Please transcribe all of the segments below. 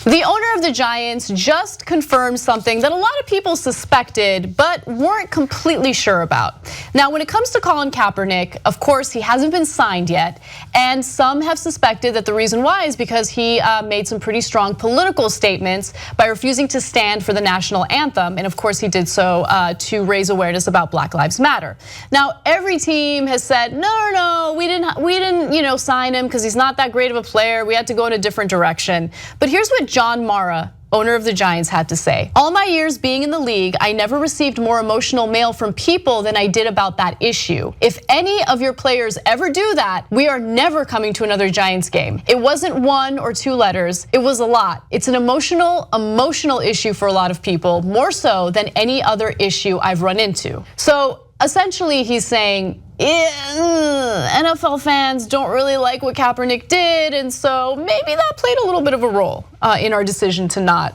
The owner of the Giants just confirmed something that a lot of people suspected but weren't completely sure about. Now, when it comes to Colin Kaepernick, of course, he hasn't been signed yet, and some have suspected that the reason why is because he made some pretty strong political statements by refusing to stand for the national anthem, and of course, he did so to raise awareness about Black Lives Matter. Now, every team has said, no, we didn't, sign him because he's not that great of a player. We had to go in a different direction. But here's what John Mara, owner of the Giants, had to say. All my years being in the league, I never received more emotional mail from people than I did about that issue. If any of your players ever do that, we are never coming to another Giants game. It wasn't 1 or 2 letters, it was a lot. It's an emotional issue for a lot of people, more so than any other issue I've run into. So essentially he's saying, NFL fans don't really like what Kaepernick did, and so maybe that played a little bit of a role in our decision to not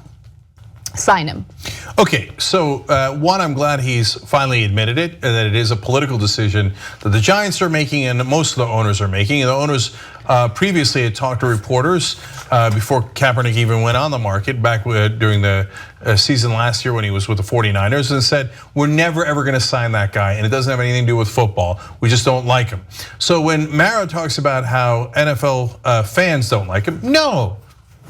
sign him. Okay, so one, I'm glad he's finally admitted it, and that it is a political decision that the Giants are making and most of the owners are making. And the owners previously had talked to reporters before Kaepernick even went on the market back during the season last year when he was with the 49ers, and said, we're never ever gonna sign that guy, and it doesn't have anything to do with football. We just don't like him. So when Mara talks about how NFL fans don't like him, no,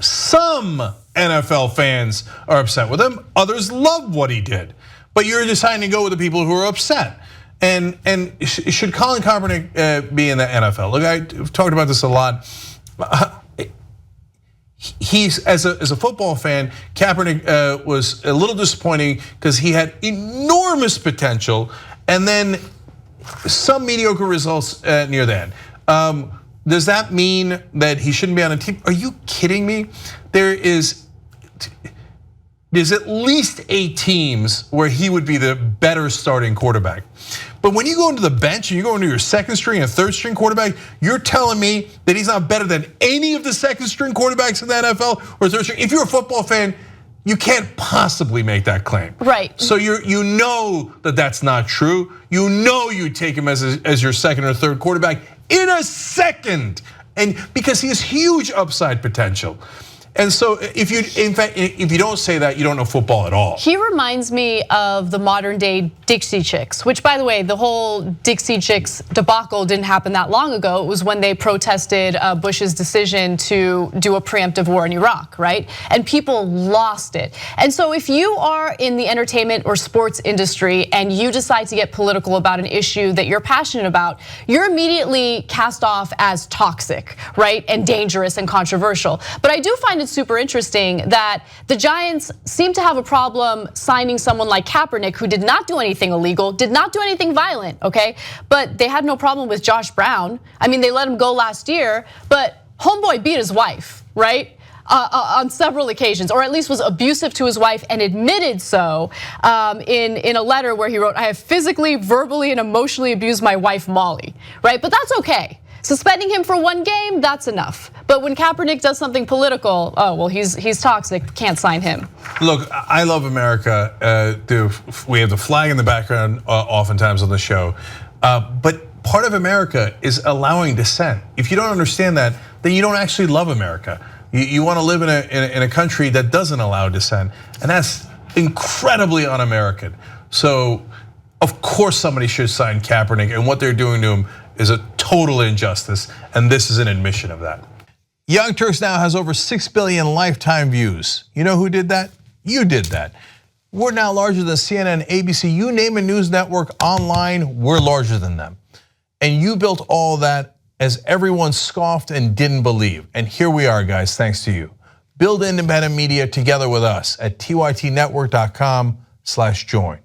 some NFL fans are upset with him. Others love what he did. But you're deciding to go with the people who are upset. And should Colin Kaepernick be in the NFL? Look, I've talked about this a lot. He's as a football fan, Kaepernick was a little disappointing because he had enormous potential and then some mediocre results near the end. Does that mean that he shouldn't be on a team? Are you kidding me? There's at least 8 teams where he would be the better starting quarterback. But when you go into the bench and you go into your second string and third string quarterback, you're telling me that he's not better than any of the second string quarterbacks in the NFL or third string. If you're a football fan, you can't possibly make that claim. Right. So you know that that's not true. You know you take him as your second or third quarterback in a second, and because he has huge upside potential. And so if you don't say that, you don't know football at all. He reminds me of the modern day Dixie Chicks, which, by the way, the whole Dixie Chicks debacle didn't happen that long ago. It was when they protested Bush's decision to do a preemptive war in Iraq, right? And people lost it. And so if you are in the entertainment or sports industry and you decide to get political about an issue that you're passionate about, you're immediately cast off as toxic, right? And dangerous and controversial. But I do find it super interesting that the Giants seem to have a problem signing someone like Kaepernick, who did not do anything illegal, did not do anything violent, okay? But they had no problem with Josh Brown. I mean, they let him go last year, but homeboy beat his wife, right? On several occasions, or at least was abusive to his wife and admitted so in a letter where he wrote, I have physically, verbally, and emotionally abused my wife, Molly, right? But that's okay. Suspending him for 1 game, that's enough. But when Kaepernick does something political, oh, well, he's toxic, can't sign him. Look, I love America. We have the flag in the background oftentimes on the show. But part of America is allowing dissent. If you don't understand that, then you don't actually love America. You want to live in a country that doesn't allow dissent, and that's incredibly un-American. So, of course, somebody should sign Kaepernick, and what they're doing to him is a total injustice, and this is an admission of that. Young Turks now has over 6 billion lifetime views. You know who did that? You did that. We're now larger than CNN, ABC, you name a news network online, we're larger than them. And you built all that as everyone scoffed and didn't believe. And here we are, guys, thanks to you. Build independent media together with us at tytnetwork.com/join.